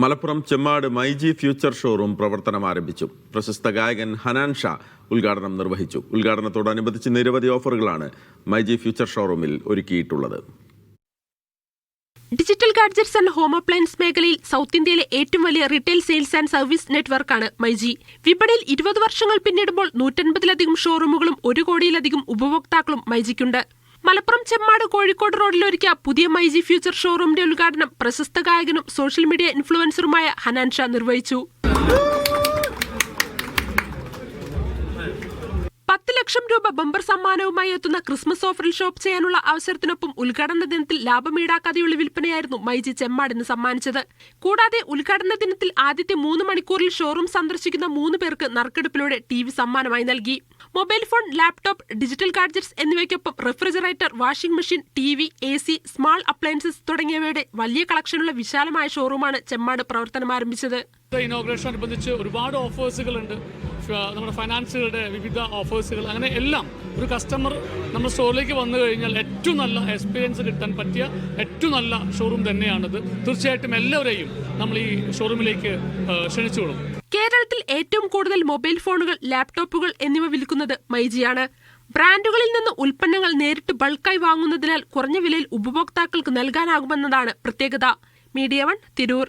Malappuram Chemmad myG future showroom പ്രവർത്തനം ആരംഭിച്ചു. പ്രശസ്ത ഗായകൻ ഹനാൻ ഷാ ഉദ്ഘാടനം നിർവഹിച്ചു. ഉദ്ഘാടനത്തോടനുബന്ധിച്ച് നിരവധി ഓഫറുകളാണ് മൈജി ഫ്യൂച്ചർ ഷോറൂമിൽ ഒരുക്കിയിട്ടുള്ളത്. Digital gadgets and home appliance മേഖലയിൽ സൗത്ത് ഇന്ത്യയിലെ ഏറ്റവും വലിയ റീറ്റെയിൽ സെയിൽസ് ആൻഡ് സർവീസ് നെറ്റ്വർക്കാണ് മൈജി. വിപണിയിൽ 20 വർഷങ്ങൾ പിന്നിടുമ്പോൾ 150-ലധികം ഷോറൂമുകളും 1 കോടിയിലധികം ഉപഭോക്താക്കളും മൈജിക്കുണ്ട്. മലപ്പുറം ചെമ്മാട് കോഴിക്കോട് റോഡിൽ ഒരുക്കിയ പുതിയ മൈജി ഫ്യൂച്ചർ ഷോറൂമിന്റെ ഉദ്ഘാടനം പ്രശസ്ത ഗായകനും സോഷ്യൽ മീഡിയ ഇൻഫ്ലുവൻസറുമായ ഹനാൻ ഷാ നിർവഹിച്ചു. 10 ലക്ഷം രൂപ ബമ്പർ സമ്മാനവുമായി എത്തുന്ന ക്രിസ്മസ് ഓഫറിൽ ഷോപ്പ് ചെയ്യാനുള്ള അവസരത്തിനൊപ്പം ഉദ്ഘാടന ദിനത്തിൽ ലാഭം ഈടാക്കാതെയുള്ള വിൽപ്പനയായിരുന്നു മൈജി ചെമ്മാടിന് സമ്മാനിച്ചത്. കൂടാതെ ഉദ്ഘാടന ദിനത്തിൽ ആദ്യത്തെ 3 മണിക്കൂറിൽ ഷോറൂം സന്ദർശിക്കുന്ന 3 പേർക്ക് നറുക്കെടുപ്പിലൂടെ TV സമ്മാനമായി നൽകി. Mobile phone, laptop, digital gadgets എന്നിവയ്ക്കൊപ്പം refrigerator, washing machine, TV, AC, small appliances തുടങ്ങിയവയുടെ വലിയ കളക്ഷനുള്ള വിശാലമായ ഷോറൂമാണ് ചെമ്മാട് പ്രവർത്തനം ആരംഭിച്ചത്. ഇനോഗ്രേഷൻ അനുബന്ധിച്ച് ഒരുപാട് ഓഫേഴ്സുകളുണ്ട്. നമ്മുടെ ഫൈനാൻസുകളുടെ വിവിധ ഓഫേഴ്സുകൾ, അങ്ങനെ എല്ലാം ഒരു കസ്റ്റമർ നമ്മുടെ സ്റ്റോറിലേക്ക് വന്നു കഴിഞ്ഞാൽ ഏറ്റവും നല്ല എക്സ്പീരിയൻസ് കിട്ടാൻ പറ്റിയ ഏറ്റവും നല്ല ഷോറൂം തന്നെയാണിത്. തീർച്ചയായിട്ടും എല്ലാവരെയും നമ്മൾ ഈ ഷോറൂമിലേക്ക് ക്ഷണിച്ചുകൊള്ളും. കേരളത്തിൽ ഏറ്റവും കൂടുതൽ മൊബൈൽ ഫോണുകൾ, ലാപ്ടോപ്പുകൾ എന്നിവ വിൽക്കുന്നത് മൈജിയാണ്. ബ്രാൻഡുകളിൽ നിന്ന് ഉൽപ്പന്നങ്ങൾ നേരിട്ട് ബൾക്കായി വാങ്ങുന്നതിനാൽ കുറഞ്ഞ വിലയിൽ ഉപഭോക്താക്കൾക്ക് നൽകാനാകുമെന്നതാണ് പ്രത്യേകത. മീഡിയ 1 തിരൂർ.